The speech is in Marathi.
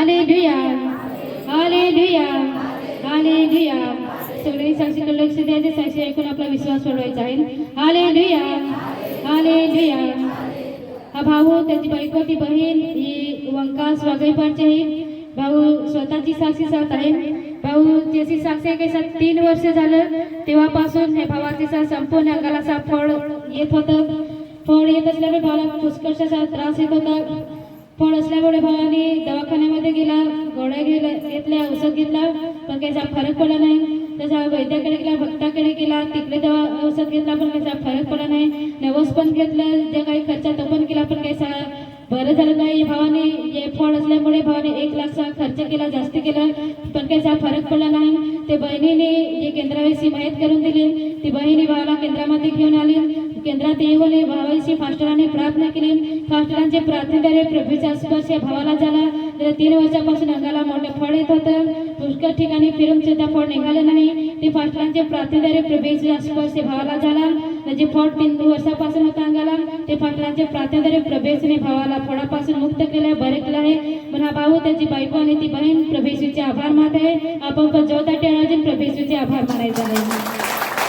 Hallelujah hallelujah hallelujah. सगळ्यांनी साक्षीकडे लक्ष द्यायचे, साक्षी ऐकून आपला विश्वास सोडवायचा आहे. Hallelujah hallelujah. हा भाऊ, त्याची बायको, ती बहीण ही वंकास वाघैपाडची आहे. भाऊ स्वतःची साक्षी सांगत आहे. भाऊ त्याची साक्षी आहे की 3 वर्ष झालं तेव्हापासून हे भावाची संपूर्ण अंगाला फळ येत होतं. फळ येत असल्यामुळे भावाला पुष्कळचा त्रास येत होता. फळ असल्यामुळे भावाने दवाखान्यामध्ये गेला, गोळ्या घेतल्या, औषध घेतला, पण त्याचा फरक पडला नाही. त्याचा वैद्याकडे गेला, भक्ताकडे गेला, तिकडे दवा औषध घेतला, पण त्याचा फरक पडला नाही. नवस पण घेतलं, जे काही खर्च तो पण केला, पण काही बरं झालं नाही. भावाने हे फळ असल्यामुळे भावाने 1 लाखचा खर्च केला, जास्त केला, पण त्याचा फरक पडला नाही. ते बहिणीने हे केंद्राविषयी माहीत करून दिली. ती बहिणी भावाला केंद्रामध्ये घेऊन आली. केंद्रात येऊन भावाविषयी फास्टरांनी प्रार्थना केली. फास्टरांचे प्रार्थनेद्वारे प्रभूचा स्पर्श भावाला झाला. त्याला 3 वर्षापासून अंगाला मोठे फळ येत होतं. पुष्कळ ठिकाणी फिरून सुद्धा फळ निघाले नाही. ते फास्टरांचे प्रार्थनेद्वारे प्रभूचा स्पर्श भावाला झाला. त्याचे फळ 3 वर्षापासून होता अंगाला. ते फास्टरांचे प्रार्थनेद्वारे प्रभूने भावाला फळापासून मुक्त केले, बरे केले आहे. पण हा भाऊ, त्याची बायको आणि ती बहीण प्रभूचे आभार मानत आहे. आपण पण जोरदार टाळ्या वाजवून प्रभूचे आभार मानायचे आहे.